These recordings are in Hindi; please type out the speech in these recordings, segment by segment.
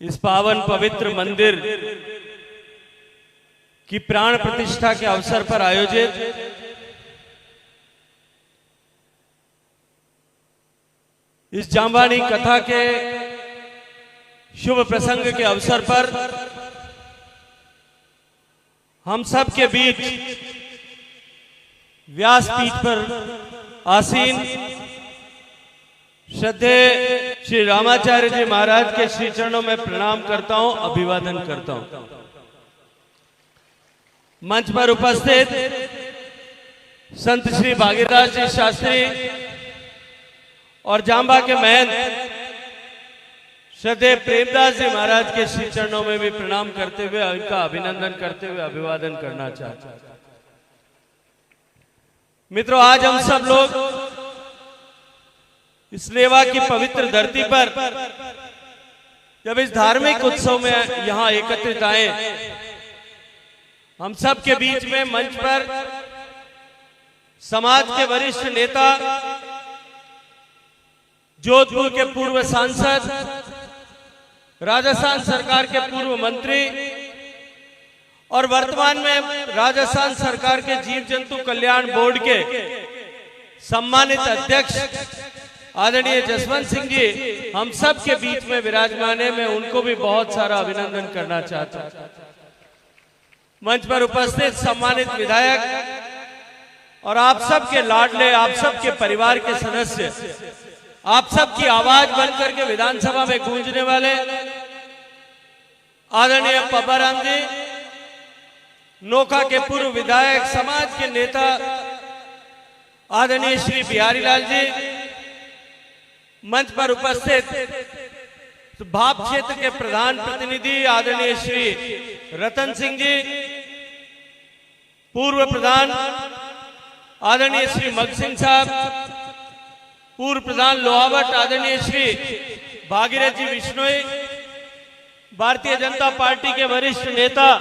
इस पावन पवित्र मंदिर की प्राण प्रतिष्ठा के अवसर पर आयोजित इस जामवानी कथा के शुभ प्रसंग के अवसर पर हम सब के बीच व्यासपीठ पर आसीन श्रद्धेय श्री रामाचार्य जी महाराज के श्री चरणों में प्रणाम करता हूं, अभिवादन करता हूं। मंच पर उपस्थित संत श्री भागीरथ जी शास्त्री और जांबा के महंत श्रद्धेय प्रेमदास जी महाराज के श्री चरणों में भी प्रणाम करते हुए उनका अभिनंदन करते हुए अभिवादन करना चाहता हूं। मित्रों, आज हम सब लोग इस लेवा की पवित्र धरती पर जब इस धार्मिक उत्सव में यहां एकत्रित आए, हम सब के बीच में मंच पर समाज के वरिष्ठ नेता, जोधपुर के पूर्व सांसद, राजस्थान सरकार के पूर्व मंत्री और वर्तमान में राजस्थान सरकार के जीव जंतु कल्याण बोर्ड के सम्मानित अध्यक्ष आदरणीय जसवंत सिंह जी हम सब के बीच में विराजमान है। मैं उनको भी बहुत सारा अभिनंदन करना चाहता हूं। मंच पर उपस्थित सम्मानित विधायक और आप सब के लाडले, आप सब के परिवार के सदस्य, आप सब की आवाज बनकर के विधानसभा में गूंजने वाले आदरणीय पब्बाराम जी, नोखा के पूर्व विधायक, समाज के नेता आदरणीय श्री बिहारी लाल जी, मंच पर उपस्थित भाप क्षेत्र के प्रधान प्रतिनिधि आदरणीय श्री रतन सिंह जी, पूर्व प्रधान आदरणीय श्री मग सिंह साहब, पूर्व प्रधान लोहावट आदरणीय श्री भागीरथ जी बिश्नोई, भारतीय जनता पार्टी के वरिष्ठ नेता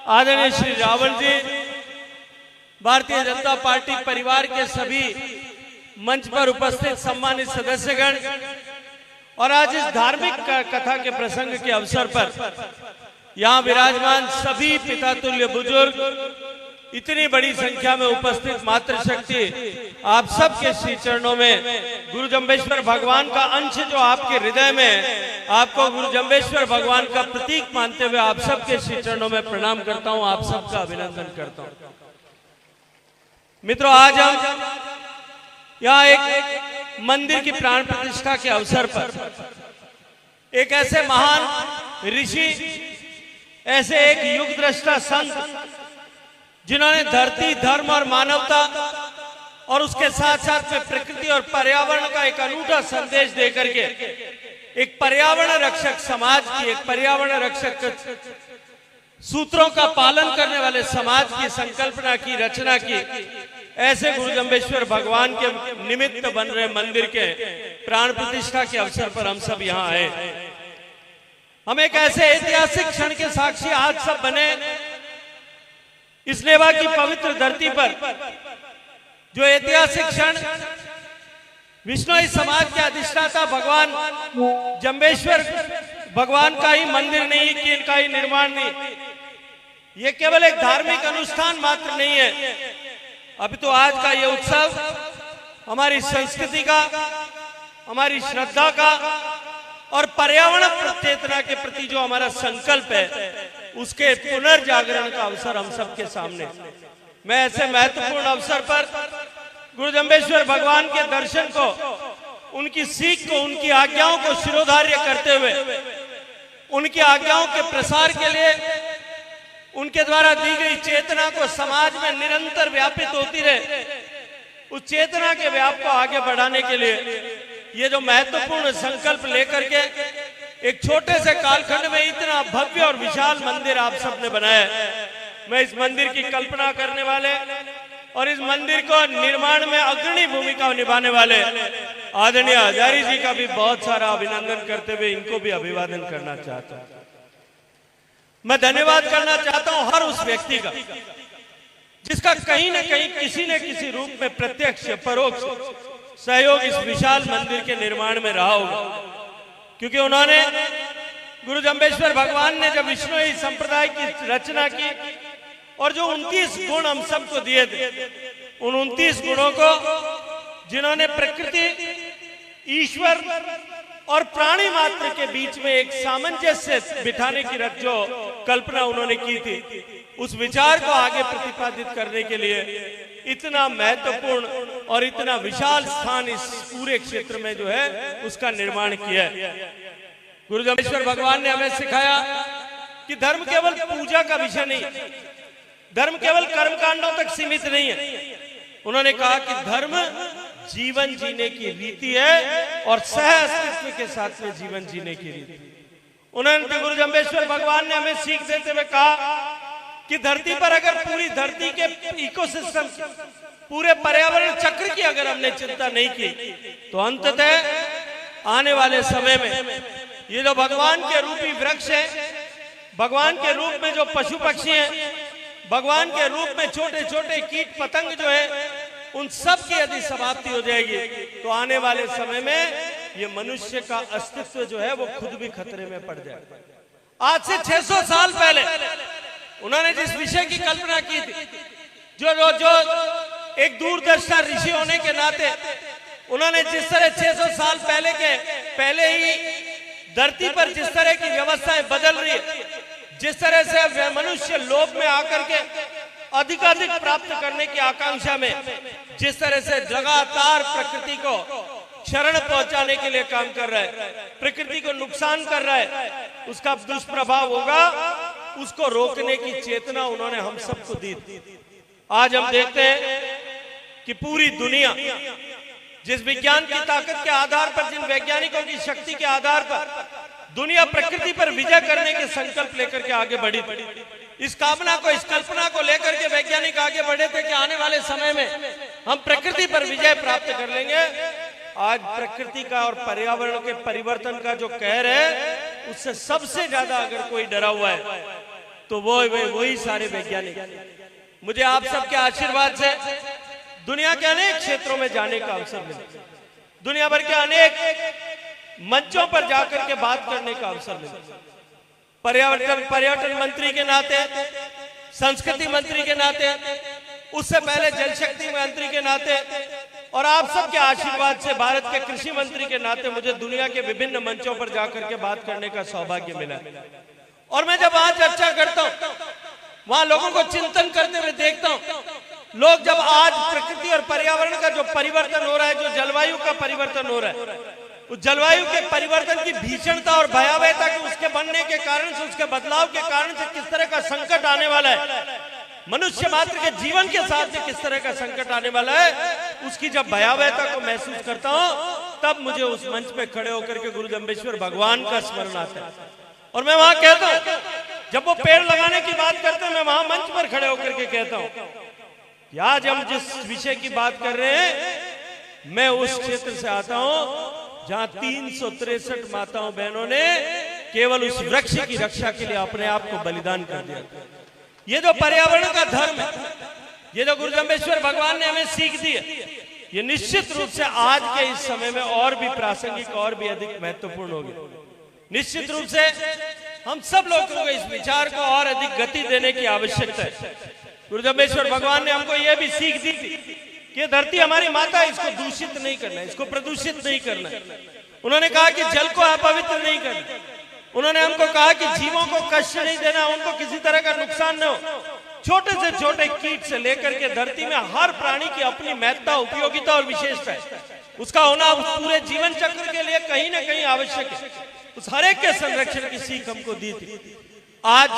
आदरणीय श्री रावल जी, भारतीय जनता पार्टी परिवार के सभी मंच पर उपस्थित सम्मानित सदस्यगण और आज इस धार्मिक कथा के प्रसंग के अवसर पर यहाँ विराजमान सभी पिता तुल्य बुजुर्ग, इतनी बड़ी संख्या में उपस्थित मातृशक्ति, आप सब के श्री चरणों में गुरु जम्बेश्वर भगवान का अंश जो आपके हृदय में, आपको गुरु जम्बेश्वर भगवान का प्रतीक मानते हुए आप सब के श्री चरणों में प्रणाम करता हूं, आप सबका अभिनंदन करता हूं। मित्रों, आज हम यहाँ एक मंदिर की प्राण प्रतिष्ठा के अवसर पर एक ऐसे महान ऋषि, ऐसे एक युग दृष्टा संत जिन्होंने धरती, धर्म और मानवता और उसके साथ साथ में प्रकृति और पर्यावरण का एक अनूठा संदेश देकर के एक पर्यावरण रक्षक समाज की, एक पर्यावरण रक्षक सूत्रों का पालन करने वाले समाज की संकल्पना की, रचना की, ऐसे गुरु जम्बेश्वर भगवान के निमित्त बन रहे मंदिर के प्राण प्रतिष्ठा के अवसर पर हम सब यहाँ आए। हम एक ऐसे ऐतिहासिक क्षण के साक्षी आज सब बने इस लेवा की पवित्र धरती पर, जो ऐतिहासिक क्षण विष्णोई समाज के अधिष्ठाता भगवान जम्बेश्वर भगवान का ही मंदिर नहीं कि इनका ही निर्माण नहीं, ये केवल एक धार्मिक अनुष्ठान मात्र नहीं है। अभी तो आज का ये उत्सव हमारी संस्कृति का, हमारी श्रद्धा का और पर्यावरण चेतना के प्रति जो हमारा संकल्प है, उसके पुनर्जागरण का अवसर हम सबके सामने। मैं ऐसे महत्वपूर्ण अवसर पर गुरु जम्बेश्वर भगवान के दर्शन को, उनकी सीख को, उनकी आज्ञाओं को शिरोधार्य करते हुए, उनकी आज्ञाओं के प्रसार के लिए, उनके द्वारा दी गई चेतना को समाज में निरंतर व्यापित होती रहे, उस चेतना के व्याप को आगे बढ़ाने के लिए ये जो महत्वपूर्ण संकल्प लेकर के एक छोटे से कालखंड में इतना भव्य और विशाल मंदिर आप सबने बनाया। मैं इस मंदिर की कल्पना करने वाले और इस मंदिर को निर्माण में अग्रणी भूमिका निभाने वाले आदरणीय हजारी जी का भी बहुत सारा अभिनंदन करते हुए इनको भी अभिवादन करना चाहता हूं। मैं धन्यवाद करना चाहता हूं हर उस व्यक्ति का जिसका कहीं न कहीं किसी न किसी रूप में प्रत्यक्ष परोक्ष सहयोग इस विशाल मंदिर के निर्माण में रहा होगा, क्योंकि उन्होंने गुरु जम्बेश्वर भगवान ने जब विष्णुई संप्रदाय की रचना की और जो 29 गुण हम सबको दिए थे, उन 29 गुणों को जिन्होंने प्रकृति, ईश्वर और प्राणी मात्र के बीच में एक सामंजस्य बिठाने की जो कल्पना उन्होंने की थी, उस विचार को आगे प्रतिपादित करने के लिए इतना महत्वपूर्ण और इतना विशाल स्थान इस पूरे क्षेत्र में जो है उसका निर्माण किया है। गुरु जम्बेश्वर भगवान ने हमें सिखाया कि धर्म केवल पूजा का विषय नहीं, धर्म केवल कर्मकांडों तक सीमित नहीं है। उन्होंने कहा कि धर्म जीवन जीने की रीति है और सह अस्तित्व के साथ में जीवन जीने की रीति। उन्होंने गुरु जम्बेश्वर भगवान ने हमें सीख देते हुए कहा कि धरती पर अगर पूरी धरती के इकोसिस्टम, पूरे पर्यावरण चक्र की अगर हमने चिंता नहीं की तो अंततः आने वाले समय में ये जो भगवान के रूपी वृक्ष है, भगवान के रूप में जो पशु पक्षी हैं, भगवान के रूप में छोटे छोटे कीट पतंग जो है, उन सब की यदि समाप्ति हो जाएगी तो आने वाले समय में ये मनुष्य का अस्तित्व जो है वो खुद भी खतरे में पड़ जाएगा। आज से 600 साल पहले उन्होंने जिस विषय की कल्पना की थी, जो एक दूरदर्शी ऋषि होने के नाते उन्होंने जिस तरह 600 साल पहले ही धरती पर जिस तरह की व्यवस्थाएं बदल रही है, जिस तरह से मनुष्य लोभ में आकर के अधिकाधिक प्राप्त करने की आकांक्षा में जिस तरह से लगातार प्रकृति को क्षरण पहुंचाने के लिए काम कर रहा है, प्रकृति को नुकसान कर रहा है, उसका दुष्प्रभाव होगा, उसको रोकने की चेतना उन्होंने हम सबको दी। आज हम देखते हैं कि पूरी दुनिया जिस विज्ञान की ताकत के आधार पर, जिन वैज्ञानिकों की शक्ति के आधार पर दुनिया प्रकृति पर विजय करने के संकल्प लेकर के आगे बढ़ी, इस कामना को, इस कल्पना को लेकर के वैज्ञानिक आगे बढ़े थे कि आने वाले समय में हम प्रकृति पर विजय प्राप्त कर लेंगे। आज प्रकृति का और पर्यावरण के परिवर्तन का जो कहर है, उससे सबसे ज्यादा अगर कोई डरा हुआ है तो वो वही सारे वैज्ञानिक। मुझे आप सबके आशीर्वाद से दुनिया के अनेक क्षेत्रों में जाने का अवसर मिला, दुनिया भर के अनेक मंचों पर जाकर के बात करने का अवसर मिला। पर्यटन मंत्री के नाते, संस्कृति मंत्री के नाते, उससे पहले जल शक्ति मंत्री के नाते और आप सबके आशीर्वाद से भारत के कृषि मंत्री के नाते मुझे दुनिया के विभिन्न मंचों पर जाकर के बात करने का सौभाग्य मिला। और मैं जब वहां चर्चा करता हूं, वहां लोगों को चिंतन करते हुए देखता हूं, लोग जब आज प्रकृति और पर्यावरण का जो परिवर्तन हो रहा है, जो जलवायु का परिवर्तन हो रहा है, उस जलवायु के परिवर्तन की भीषणता और भयावहता की, उसके बनने के कारण से, उसके बदलाव के कारण से किस तरह का संकट आने वाला है, मनुष्य मात्र के जीवन के साथ में किस तरह का संकट आने वाला है, उसकी जब भयावहता को महसूस करता हूं, तब मुझे उस मंच पे खड़े होकर के गुरु जम्बेश्वर भगवान का स्मरण आता है। और मैं वहां कहता हूं, जब वो पेड़ लगाने की बात करते हैं, मैं वहां मंच पर खड़े होकर के कहता हूं कि आज हम जिस विषय की बात कर रहे हैं, मैं उस क्षेत्र से आता हूं जहां 363 माताओं बहनों ने केवल उस वृक्ष की रक्षा के लिए अपने आप को बलिदान कर दिया। ये जो पर्यावरण का धर्म है, ये जो गुरु जम्बेश्वर भगवान ने हमें सीख दी है, ये निश्चित रूप से आज के इस समय में और भी प्रासंगिक, और भी अधिक महत्वपूर्ण होगी। निश्चित रूप से हम सब लोगों को इस विचार को और अधिक गति देने की आवश्यकता है। गुरु जम्बेश्वर भगवान ने हमको यह भी सीख दी कि धरती हमारी माता है, इसको दूषित नहीं करना है, इसको प्रदूषित नहीं करना है। उन्होंने कहा कि जल को अपवित्र नहीं करना। उन्होंने हमको कहा कि जीवों को कष्ट नहीं देना, उनको किसी तरह का नुकसान न हो। छोटे से छोटे कीट से लेकर के धरती में हर प्राणी की अपनी महत्ता, उपयोगिता और विशेषता है। उसका होना उस पूरे जीवन चक्र के लिए कहीं ना कहीं आवश्यक है। उस हरेक के संरक्षण की सीख हमको दी थी। आज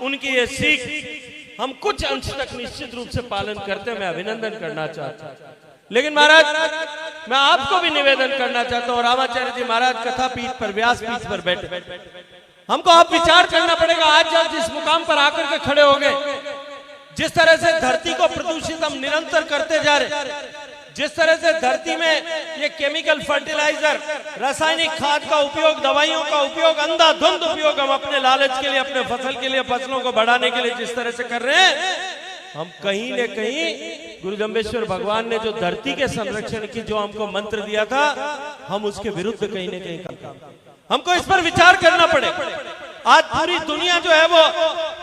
उनकी ये सीख हम कुछ अंश तक निश्चित रूप से पालन करते हैं, मैं अभिनंदन करना चाहता हूं। लेकिन महाराज, मैं आपको भी निवेदन करना चाहता हूं, रामाचार्य जी महाराज कथा पीठ पर, व्यास पीठ पर बैठे, हमको आप विचार करना पड़ेगा। आज जब जिस मुकाम पर आकर के खड़े हो गए, जिस तरह से धरती को प्रदूषित हम निरंतर करते जा रहे, जिस तरह से धरती में ये केमिकल फर्टिलाइजर, रासायनिक खाद का उपयोग, दवाइयों का उपयोग, अंधाधुंध उपयोग हम अपने लालच के लिए, अपने फसल के लिए, फसलों को बढ़ाने के लिए जिस तरह से कर रहे हैं, हम कहीं न कहीं गुरु जम्बेश्वर भगवान ने जो धरती के संरक्षण की जो हमको मंत्र दिया था, हम उसके विरुद्ध कहीं न कहीं करते हैं। हमको इस पर विचार करना पड़े। आज पूरी दुनिया जो है वो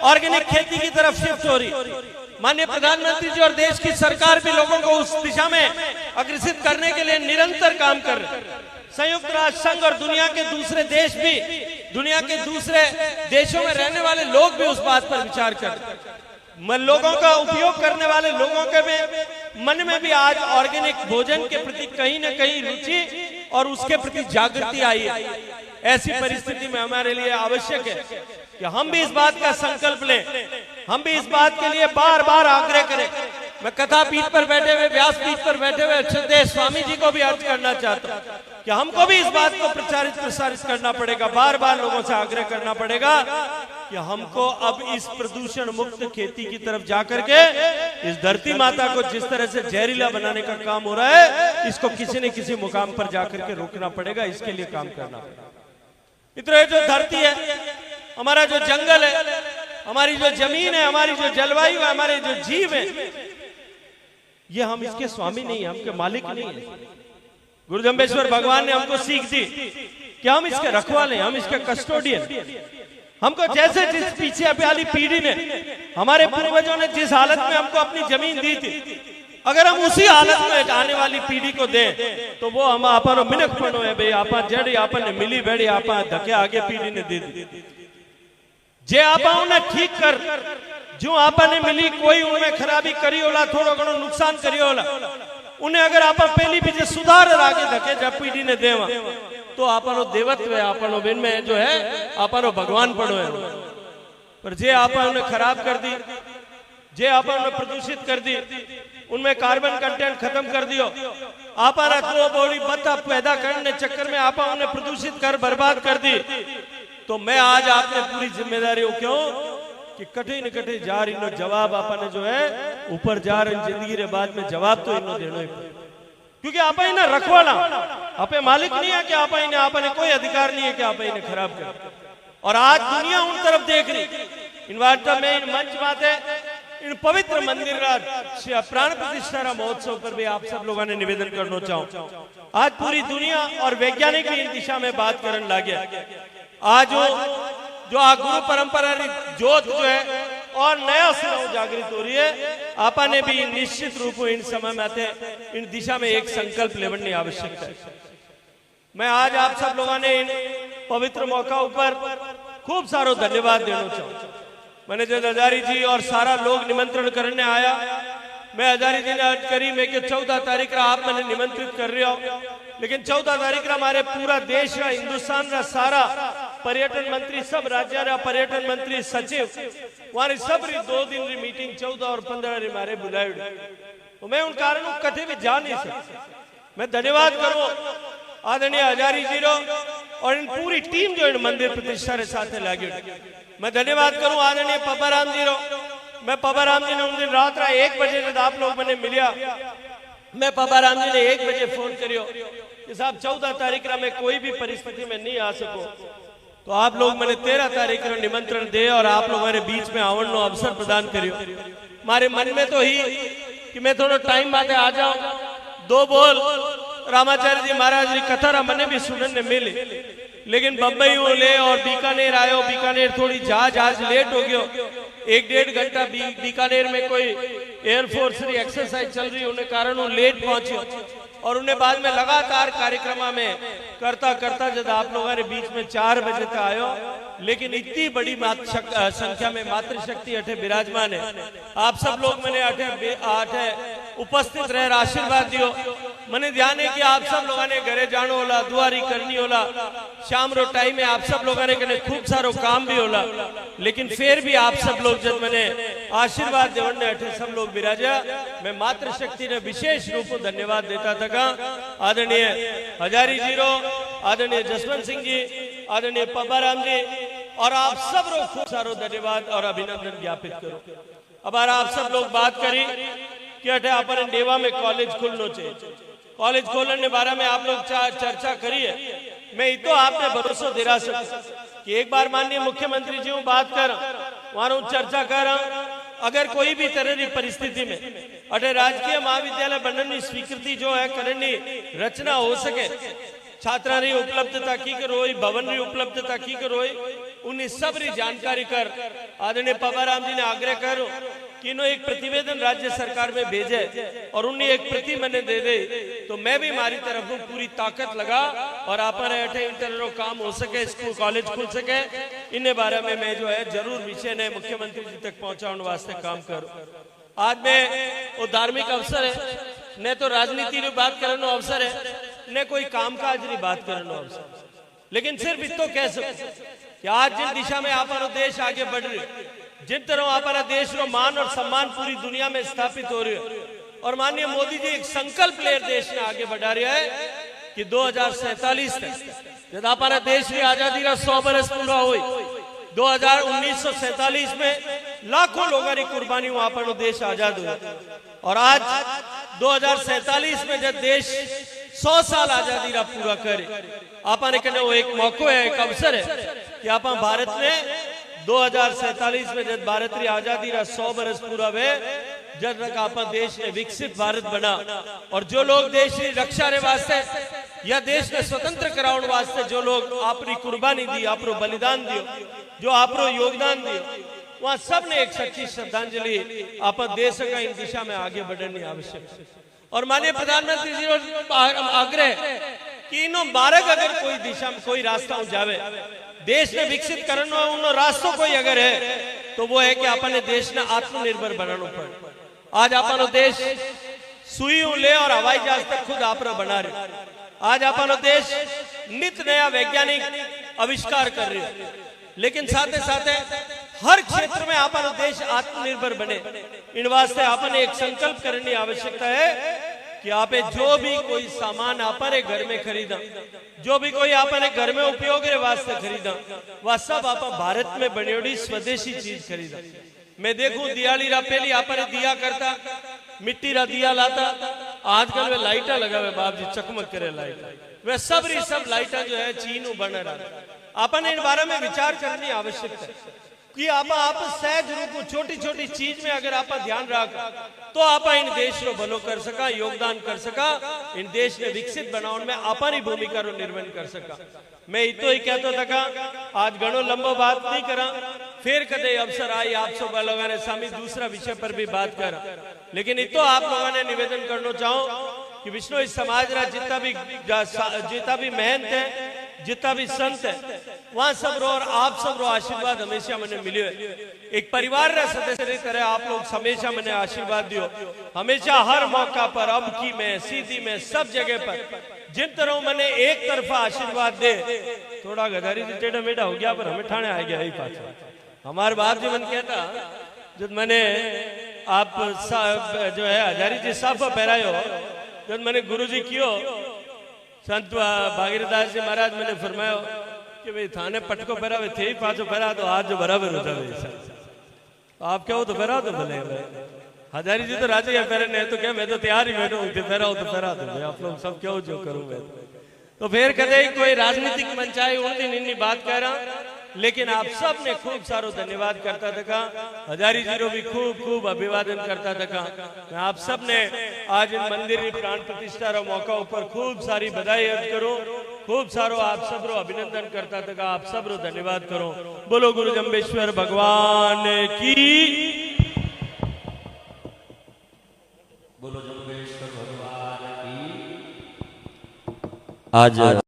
ऑर्गेनिक खेती की तरफ शिफ्ट हो रही। माननीय प्रधानमंत्री जी और देश की सरकार भी लोगों को उस दिशा में अग्रसित करने के लिए निरंतर काम कर रहे हैं। संयुक्त राष्ट्र संघ और दुनिया के दूसरे देश भी, दुनिया के दूसरे देशों में रहने वाले लोग भी उस बात पर विचार कर रहे हैं। लोगों का उपयोग करने वाले लोगों के मन में भी आज ऑर्गेनिक भोजन के प्रति कहीं न कहीं रुचि और उसके प्रति जागृति आई है। ऐसी परिस्थिति में हमारे लिए आवश्यक है कि हम भी इस बात का संकल्प लें, हम भी इस बात के लिए बार बार आग्रह करें। मैं कथा पीठ पर बैठे हुए, व्यास पीठ पर बैठे हुए अक्षरदेव स्वामी जी को भी अर्ज करना चाहता हूं कि हमको भी इस बात को प्रचारित प्रसारित करना पड़ेगा, बार बार लोगों से आग्रह करना पड़ेगा कि हमको अब इस प्रदूषण मुक्त खेती की तरफ जाकर के इस धरती माता को जिस तरह से जहरीला बनाने का काम हो रहा है, इसको किसी न किसी मुकाम पर जाकर के रोकना पड़ेगा। इसके लिए काम करना पड़ेगा। मित्रों, ये जो धरती है, हमारा जो जंगल है, हमारी जो जमीन है, हमारी जो जलवायु है, हमारे जो जीव है, ये हम इसके स्वामी नहीं, हम के मालिक नहीं है। गुरु जम्बेश्वर भगवान ने हमको सीख दी कि हम इसके रखवाले, हम इसके कस्टोडियन। हमको जैसे जिस पीछे वाली पीढ़ी ने, हमारे पूर्वजों ने जिस हालत में हमको अपनी जमीन दी थी, अगर हम उसी हालत में आने वाली पीढ़ी को दें तो वो हम आपनो मिनक पनो है भाई, आपा जड़ी आपन ने मिली बेड़ी आपा धके आगे पीढ़ी ने दे दी। जे आपा उन्हें ठीक कर जो आपा ने मिली, कोई उनमें खराबी करी होला, थोड़ा घणो नुकसान करी होला, उन्हें अगर आपा पहली भी सुधार आगे धके जब पीढ़ी ने देवा तो आपनो देवत्व है, आपनो बिन में जो है आपनो भगवान पड़ो है। पर जे आपा उन्हें खराब कर दी, जे आपा उन्हें प्रदूषित कर दी, उनमें कार्बन कंटेंट खत्म कर दियो, आपा रखो बॉडी बता पैदा करने चक्कर में आपा उन्हें प्रदूषित कर बर्बाद कर दी, तो मैं आज आपने पूरी जिम्मेदारी हो क्यों कि कटे न कटे जा रही नो जवाब आपने जो है ऊपर जा रही जिंदगी के बाद में जवाब तो इनो देना ही, क्योंकि आपा इन्हें रखवाला, आपे मालिक नहीं है कि आपा इन्हें, आपने कोई अधिकार नहीं है कि आपा इन्हें खराब कर। और आज दुनिया उन तरफ देख रही, इन वार्ता में, इन मंच बातें, इन पवित्र मंदिर प्राण प्रतिष्ठा महोत्सव पर भी आप सब लोगों ने निवेदन करना चाहूं। आज पूरी दुनिया और वैज्ञानिक भी इन दिशा में बात करने लगे। आज जो गुरु परंपरा जोत जो है और नया सिरा जागृत हो रही है, आपा ने भी निश्चित रूप में इन समय में आते इन दिशा में एक संकल्प लेने आवश्यक है। मैं आज आप सब लोगों ने इन पवित्र मौका ऊपर खूब सारो धन्यवाद देना चाहूँ। मैंने जब हजारी जी और सारा लोग निमंत्रण करने आया, मैं हजारी जी ने अर्ज करी मैं कि 14 तारीख रा आप मैंने निमंत्रित कर रहे हो, लेकिन 14 तारीख रा हमारे पूरा देश रा, हिंदुस्तान रा सारा पर्यटन मंत्री, सब राज्य रा पर्यटन मंत्री सचिव वहां सब 2 दिन री मीटिंग 14 और 15 री मारे बुलाई, तो मैं उन कारणों कथे भी जा नहीं सकता। मैं धन्यवाद करूं आदरणीय हजारी जी रो और इन पूरी टीम जो इन मंदिर प्रतिष्ठा के साथ लगी। मैं धन्यवाद करूं आदरणीय पब्बाराम जी रो। मैं पब्बाराम जी ने उन दिन रात 1 बजे जब आप लोग मैंने मिलिया, मैं पब्बाराम जी ने 1 बजे फोन करियो कि साहब 14 तारीख रा मैं कोई भी परिस्थिति में नहीं आ सको, तो आप लोग मैंने 13 तारीख रा निमंत्रण दे और आप लोग मेरे बीच में आवन नो अवसर प्रदान करियो। हमारे मन में तो ही कि मैं थोड़ा टाइम बाद आ जाऊं, 2 बोल रामाचार्य जी महाराज की कथा रा मने भी सुनने मिली, लेकिन बम्बई वो ले और बीकानेर आयो, बीकानेर थोड़ी जहाज लेट हो गयो, 1-1.5 घंटा बीकानेर में कोई एयरफोर्स की एक्सरसाइज चल रही, उन्हें कारण वो लेट पहुंचे और उन्हें बाद में लगातार कार्यक्रम में करता करता जब आप लोगों ने बीच में 4 बजे तक आयो, लेकिन इतनी बड़ी संख्या में मातृशक्ति अठे विराजमान है। आप सब लोग मैंने अठे उपस्थित रहे, आशीर्वाद दियो। मैंने ध्यान है कि आप सब लोगों ने घरे जानो होला, दुआरी करनी होला, शाम रो टाइम में आप सब लोगों ने खूब सारो काम भी होला, लेकिन फिर भी आप सब लोग जब मैंने आशीर्वाद देवने अठे सब लोग विराजा, मैं मातृशक्ति ने विशेष रूप में धन्यवाद देता था। आदरणीय हजारी जी रो, आदरणीय जसवंत सिंह जी, आदरणीय पब्बाराम जी और आप सब लोग खूब सारो धन्यवाद और अभिनंदन ज्ञापित करो। अब आप सब लोग बात करी कि अठे अपन डेवा में कॉलेज खुलनो चाहिए, कॉलेज खोलने बारे में आप लोग चर्चा करिए। मैं तो आपने भरोसा दिला सकता कि एक बार माननीय मुख्यमंत्री जी बात कर वहां चर्चा कर, अगर कोई भी तरह की परिस्थिति में अठे राजकीय महाविद्यालय बनने की स्वीकृति जो है करने रचना हो सके, छात्रानी उपलब्धता की करोई, भवन री उपलब्धता की करोई, उन्हें सब री जानकारी कर आदरणीय पवाराम जी ने आग्रह करो कि इन्हों एक प्रतिवेदन राज्य सरकार में भेजे और उन्हें एक प्रति मैंने दे दे, तो मैं भी हमारी तरफ पूरी ताकत लगा और अपन अठे इंटरनो काम हो सके, स्कूल कॉलेज खुल सके, इन बारे में मैं जो है जरूर विषय ने मुख्यमंत्री जी तक पहुंचाने वास्ते काम करूं। आज में वो धार्मिक अवसर है, न तो राजनीति की बात करने अवसर है, न कोई कामकाज की बात करने अवसर, लेकिन सिर्फ इतो कह सकते कि आज जिन दिशा में हमारा देश आगे बढ़ रही, जिन तरह हमारा देश को मान और सम्मान पूरी दुनिया में स्थापित हो रही है, और माननीय मोदी जी एक संकल्प ले देश में आगे बढ़ा रहा है कि 2047 तक जब हमारा देश की आजादी का 100 बरस पूरा हुई, 1947 में लाखों लोगों की कुर्बानी वहां पर देश आजाद हुआ, और आज 2047 में जब देश 100 साल आजादी का पूरा करे, आपने कहने वो एक मौका है, एक अवसर है कि आप भारत में 2047 में जब भारत की आजादी का 100 बरस पूरा हुए, जब तक आप देश ने विकसित भारत बना, और जो लोग देश की रक्षा रे वास्ते या देश ने स्वतंत्र कराने वास्ते जो लोग अपनी कुर्बानी दी, अपनो बलिदान दियो, जो अपनो योगदान दियो, वहां सब ने एक सच्ची श्रद्धांजलि आप देश का इन दिशा में आगे बढ़ने आवश्यक है। और माननीय प्रधानमंत्री जी आग्रह कि इन बारह अगर कोई दिशा में कोई रास्ता जावे, देश ने विकसित करना उन रास्तों कोई अगर है तो वो है कि अपने देश ने आत्मनिर्भर बनाना पड़े। आज अपनो देश सुई ले और हवाई जहाज तक खुद आप बना रहे, आज अपनो देश नित नया वैज्ञानिक आविष्कार कर रहे हैं, लेकिन साथ साथ हर क्षेत्र में अपना देश आत्मनिर्भर बने, इन वास्ते आपने एक संकल्प करने की आवश्यकता है कि आप जो भी कोई सामान आपने घर में खरीदा, जो भी कोई आपने घर में उपयोग के वास्ते खरीदा, वह सब आप भारत में बनी स्वदेशी चीज खरीदा। मैं देखूं दिवाली रा पहली आपने दिया करता, मिट्टी रा दिया लाता, आजकल वे लाइटा लगा हुए बाप जी चकमक करे लाइट, वे सब लाइटा जो है चीन बन रहा। आपने इन बारे में विचार करने की आवश्यकता है कि आप सहज रूप छोटी छोटी चीज में अगर आप ध्यान रख तो आप इन देश को भलो कर सका, योगदान कर सका, इन देश ने विकसित बनाने में अपनी भूमिका रो निर्वहन कर सका। मैं इतो ही कहता था, आज घणो लंबो बात नहीं करा, फिर कदे अवसर आई आप सब लोगों ने सामी दूसरा विषय पर भी बात करा, लेकिन इतो आप लोगों ने निवेदन करना चाहूं कि विष्णु समाज रा जितना भी महंत है, जितना भी संत है, वहां सब रो और आप सब रो आशीर्वाद हमेशा मैंने मिले। एक परिवार रा सदस्य की तरह आप लोग हमेशा मैंने आशीर्वाद दियो, हमेशा हर मौका पर, अब की में, सीधी में, सब जगह पर जिन तरह मैंने एक तरफा आशीर्वाद दे, थोड़ा गदारी से टेढ़ा मेढ़ा हो गया पर हमें ठाणे आ गया यही पास। हमारे बाप जी मन कहता जब मैंने आप जो है हजारी जी साफा पहरायो, जब मैंने गुरु जी कियो संत भागीरदास जी महाराज मैंने फरमायो कि भाई थाने पटको पहरावे थे ही पाछो पहरा तो आज जो बराबर हो जावे, तो आप क्या हो तो पहरा तो भले भाई। हजारी जी तो राजा या पहरे नहीं तो क्या, मैं तो तैयार ही बैठो पहराओ तो पहरा दो, आप लोग सब क्यों जो करूं मैं। तो फिर कदे कोई राजनीतिक मंच आए उन दिन इन्नी बात कह रहा, लेकिन आप सब ने खूब सारो धन्यवाद करता था, हजारी जी रो भी खूब खूब अभिवादन करता था। मैं आप सब ने आज इन मंदिर की प्राण प्रतिष्ठा रो मौका ऊपर खूब सारी बधाई अर्ज करो, खूब सारो आप सब रो अभिनंदन करता था, आप सब रो धन्यवाद करो। बोलो गुरु जम्बेश्वर भगवान की, बोलो जम्बेश्वर भगवान की। आज